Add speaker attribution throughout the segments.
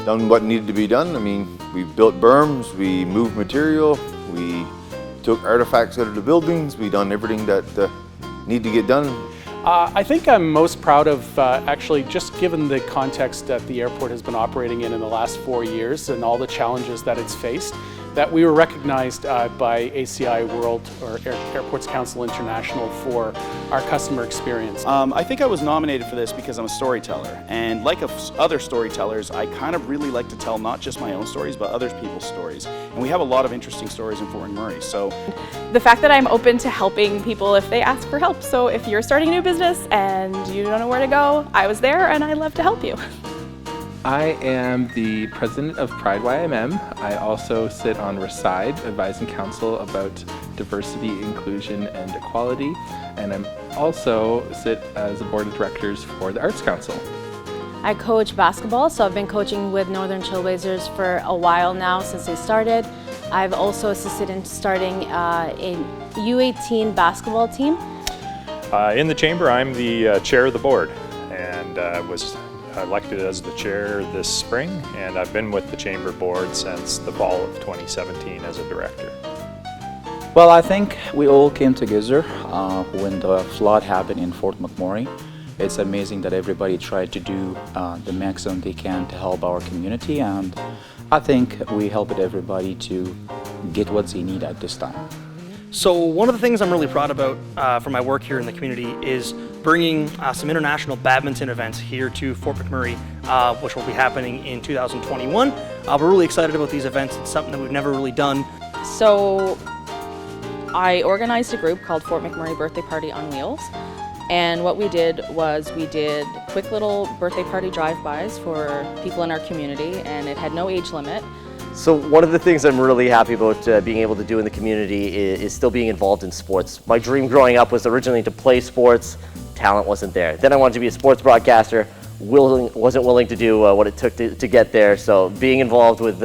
Speaker 1: Done what needed to be done. I mean, we built berms, we moved material, we took artifacts out of the buildings, we done everything that needed to get done.
Speaker 2: I think I'm most proud of actually just given the context that the airport has been operating in the last 4 years and all the challenges that it's faced, that we were recognized by ACI World or Airports Council International for our customer experience.
Speaker 3: I think I was nominated for this because I'm a storyteller, and like other storytellers, I kind of really like to tell not just my own stories, but other people's stories. And we have a lot of interesting stories in Fort McMurray. So
Speaker 4: the fact that I'm open to helping people if they ask for help. So if you're starting a new business and you don't know where to go, I was there and I'd love to help you.
Speaker 5: I am the president of Pride YMM. I also sit on Reside, advising council about diversity, inclusion, and equality. And I'm also sit as a board of directors for the Arts Council.
Speaker 6: I coach basketball, so I've been coaching with Northern Trailblazers for a while now since they started. I've also assisted in starting a U18 basketball team.
Speaker 7: In the chamber, I'm the chair of the board, and was elected as the chair this spring, and I've been with the chamber board since the fall of 2017 as a director.
Speaker 8: Well, I think we all came together when the flood happened in Fort McMurray. It's amazing that everybody tried to do the maximum they can to help our community, and I think we helped everybody to get what they need at this time.
Speaker 9: So one of the things I'm really proud about for my work here in the community is bringing some international badminton events here to Fort McMurray, which will be happening in 2021. We're really excited about these events. It's something that we've never really done.
Speaker 4: So I organized a group called Fort McMurray Birthday Party on Wheels. And what we did was we did quick little birthday party drive-bys for people in our community, and it had no age limit.
Speaker 10: So one of the things I'm really happy about being able to do in the community is still being involved in sports. My dream growing up was originally to play sports. Talent wasn't there. Then I wanted to be a sports broadcaster. Wasn't willing to do what it took to get there. So being involved with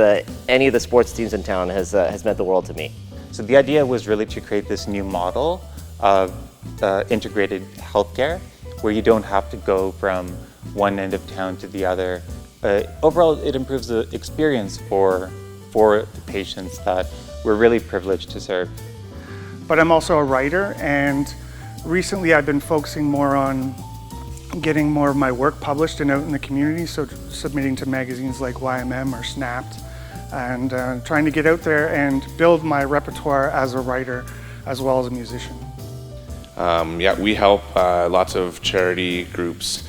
Speaker 10: any of the sports teams in town has meant the world to me.
Speaker 11: So the idea was really to create this new model of integrated healthcare, where you don't have to go from one end of town to the other. Overall, it improves the experience for the patients that we're really privileged to serve.
Speaker 12: But I'm also a writer, and recently I've been focusing more on getting more of my work published and out in the community, so submitting to magazines like YMM or Snapped, and trying to get out there and build my repertoire as a writer as well as a musician.
Speaker 13: Yeah, we help lots of charity groups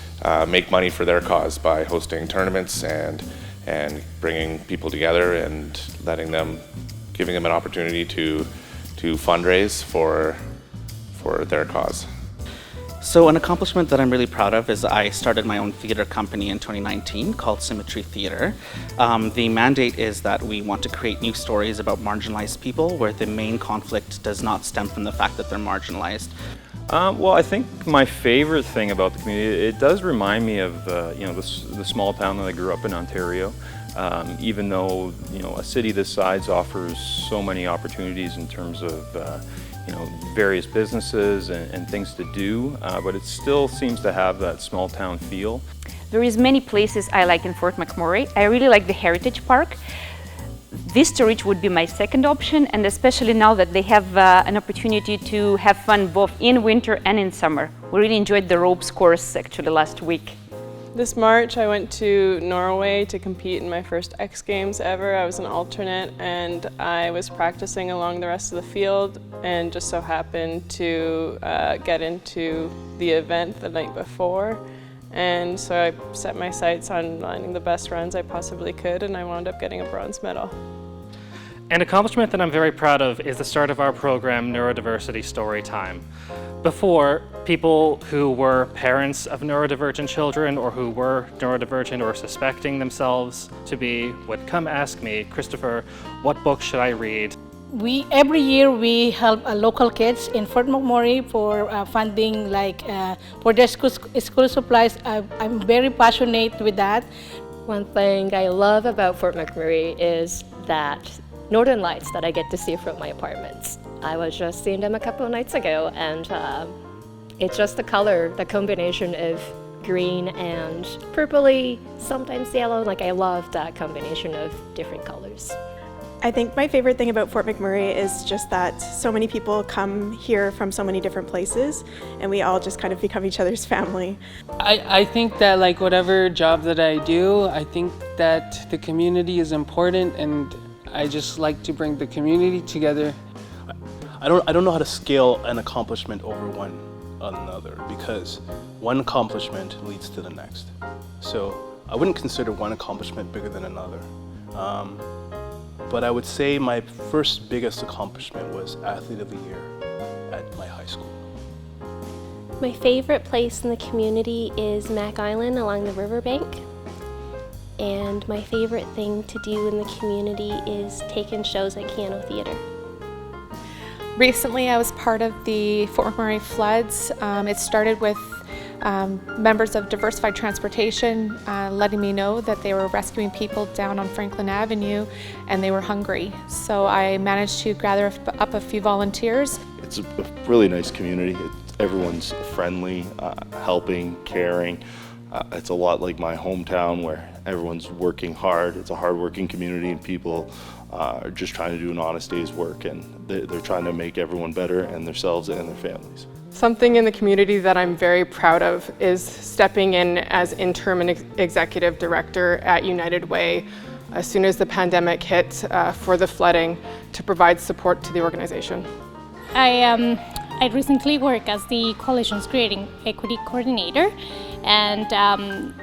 Speaker 13: make money for their cause by hosting tournaments and bringing people together and giving them an opportunity to fundraise for their cause.
Speaker 14: So an accomplishment that I'm really proud of is I started my own theater company in 2019 called Symmetry Theater. The mandate is that we want to create new stories about marginalized people where the main conflict does not stem from the fact that they're marginalized.
Speaker 7: Well, I think my favorite thing about the community, it does remind me of the small town that I grew up in, Ontario. Even though a city this size offers so many opportunities in terms of various businesses and things to do, but it still seems to have that small town feel.
Speaker 15: There is many places I like in Fort McMurray. I really like the Heritage Park. This storage would be my second option, and especially now that they have an opportunity to have fun both in winter and in summer. We really enjoyed the ropes course actually last week.
Speaker 16: This March I went to Norway to compete in my first X Games ever. I was an alternate and I was practicing along the rest of the field and just so happened to get into the event the night before. And so I set my sights on lining the best runs I possibly could, and I wound up getting a bronze medal.
Speaker 17: An accomplishment that I'm very proud of is the start of our program, Neurodiversity Storytime. Before, people who were parents of neurodivergent children or who were neurodivergent or suspecting themselves to be would come ask me, Christopher, what book should I read?
Speaker 18: Every year we help local kids in Fort McMurray for funding, like for their school supplies. I'm very passionate with that.
Speaker 19: One thing I love about Fort McMurray is that Northern Lights that I get to see from my apartments. I was just seeing them a couple of nights ago, and it's just the color, the combination of green and purpley, sometimes yellow. Like, I love that combination of different colors.
Speaker 20: I think my favorite thing about Fort McMurray is just that so many people come here from so many different places, and we all just kind of become each other's family.
Speaker 21: I think that, like, whatever job that I do, I think that the community is important, and I just like to bring the community together.
Speaker 22: I don't know how to scale an accomplishment over one another, because one accomplishment leads to the next. So I wouldn't consider one accomplishment bigger than another. But I would say my first biggest accomplishment was Athlete of the Year at my high school.
Speaker 23: My favorite place in the community is Mac Island along the riverbank. And my favorite thing to do in the community is taking shows at Keanu Theatre.
Speaker 24: Recently I was part of the Fort McMurray floods. It started with members of Diversified Transportation letting me know that they were rescuing people down on Franklin Avenue and they were hungry. So I managed to gather up a few volunteers.
Speaker 25: It's a really nice community. Everyone's friendly, helping, caring. It's a lot like my hometown where everyone's working hard. It's a hard-working community and people are just trying to do an honest day's work, and they're trying to make everyone better and themselves and their families.
Speaker 16: Something in the community that I'm very proud of is stepping in as interim and executive director at United Way as soon as the pandemic hit for the flooding to provide support to the organization.
Speaker 6: I recently worked as the Coalition's Creating Equity Coordinator, and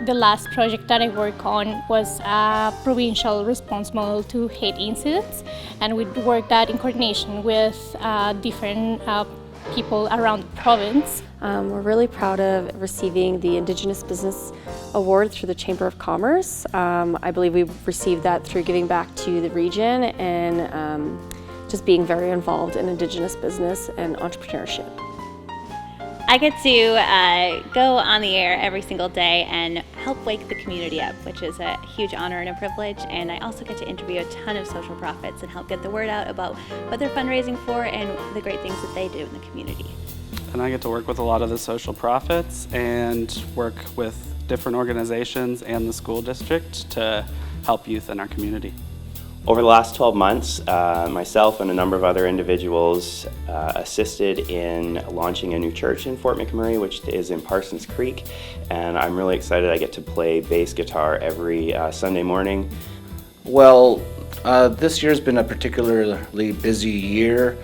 Speaker 6: the last project that I worked on was a provincial response model to hate incidents, and we worked that in coordination with different people around the province.
Speaker 26: We're really proud of receiving the Indigenous Business Award through the Chamber of Commerce. I believe we've received that through giving back to the region and just being very involved in Indigenous business and entrepreneurship.
Speaker 27: I get to go on the air every single day and help wake the community up, which is a huge honor and a privilege. And I also get to interview a ton of social profits and help get the word out about what they're fundraising for and the great things that they do in the community.
Speaker 28: And I get to work with a lot of the social profits and work with different organizations and the school district to help youth in our community.
Speaker 29: Over the last 12 months, myself and a number of other individuals assisted in launching a new church in Fort McMurray, which is in Parsons Creek, and I'm really excited I get to play bass guitar every Sunday morning.
Speaker 30: Well, this year's been a particularly busy year.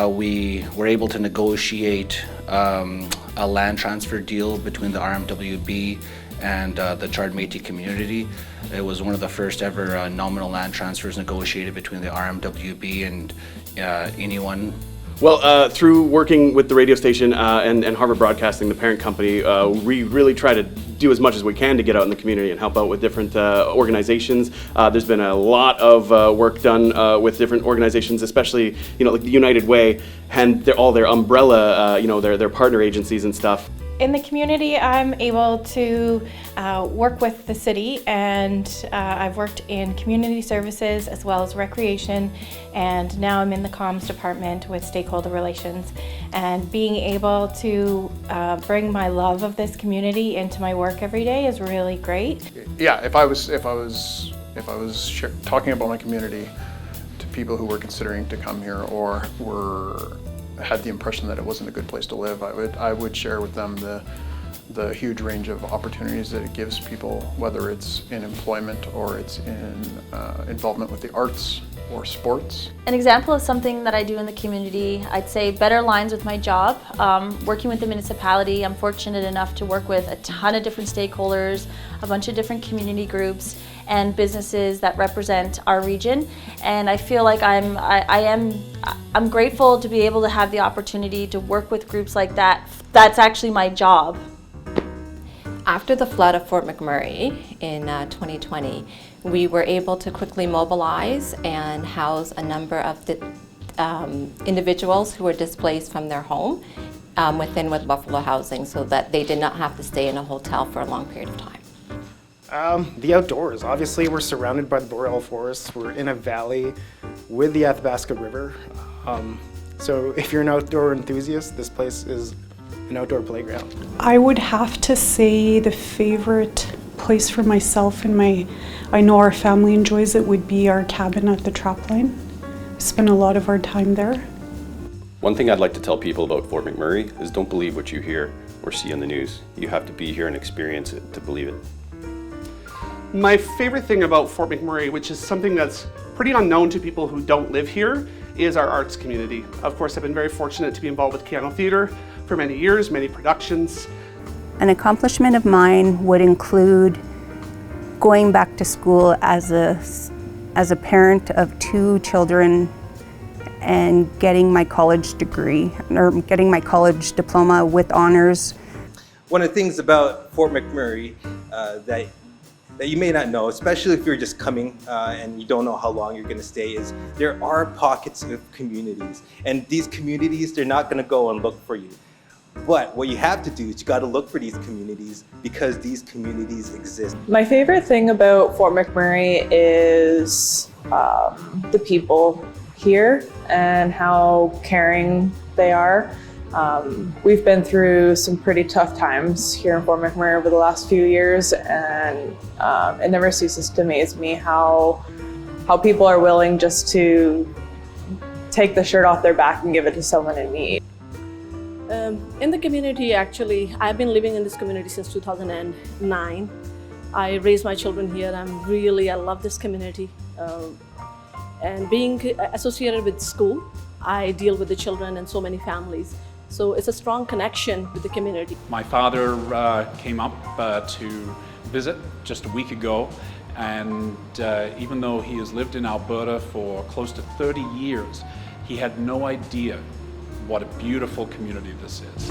Speaker 30: We were able to negotiate a land transfer deal between the RMWB and the Chard Métis community. It was one of the first ever nominal land transfers negotiated between the RMWB and anyone.
Speaker 31: Well, through working with the radio station and Harvard Broadcasting, the parent company, we really try to do as much as we can to get out in the community and help out with different organizations. There's been a lot of work done with different organizations, especially like the United Way and all their umbrella, their partner agencies and stuff.
Speaker 24: In the community, I'm able to work with the city, and I've worked in community services as well as recreation, and now I'm in the comms department with stakeholder relations. And being able to bring my love of this community into my work every day is really great.
Speaker 32: Yeah, if I was talking about my community to people who were considering to come here or had the impression that it wasn't a good place to live, I would share with them the huge range of opportunities that it gives people, whether it's in employment or it's in involvement with the arts or sports.
Speaker 33: An example of something that I do in the community, I'd say better aligns with my job. Working with the municipality, I'm fortunate enough to work with a ton of different stakeholders, a bunch of different community groups and businesses that represent our region, and I feel like I'm grateful to be able to have the opportunity to work with groups like that. That's actually my job.
Speaker 34: After the flood of Fort McMurray in 2020, we were able to quickly mobilize and house a number of the individuals who were displaced from their home within with Buffalo Housing, so that they did not have to stay in a hotel for a long period of time.
Speaker 35: The outdoors. Obviously, we're surrounded by the boreal forests. We're in a valley with the Athabasca River. So if you're an outdoor enthusiast, this place is an outdoor playground.
Speaker 1: I would have to say the favorite place for myself and I know our family enjoys it, would be our cabin at the trapline. We spend a lot of our time there.
Speaker 2: One thing I'd like to tell people about Fort McMurray is don't believe what you hear or see on the news. You have to be here and experience it to believe it.
Speaker 3: My favorite thing about Fort McMurray, which is something that's pretty unknown to people who don't live here, is our arts community. Of course, I've been very fortunate to be involved with Piano Theatre for many years, many productions.
Speaker 4: An accomplishment of mine would include going back to school as a parent of 2 children and getting my college degree, or getting my college diploma with honors.
Speaker 5: One of the things about Fort McMurray that you may not know, especially if you're just coming and you don't know how long you're going to stay, is there are pockets of communities. And these communities, they're not going to go and look for you. But what you have to do is you got to look for these communities because these communities exist.
Speaker 7: My favorite thing about Fort McMurray is the people here and how caring they are. We've been through some pretty tough times here in Fort McMurray over the last few years, and it never ceases to amaze me how people are willing just to take the shirt off their back and give it to someone in need.
Speaker 8: In the community, actually, I've been living in this community since 2009. I raised my children here. I love this community. And being associated with school, I deal with the children and so many families. So it's a strong connection with the community.
Speaker 9: My father came up to visit just a week ago, and even though he has lived in Alberta for close to 30 years, he had no idea what a beautiful community this is.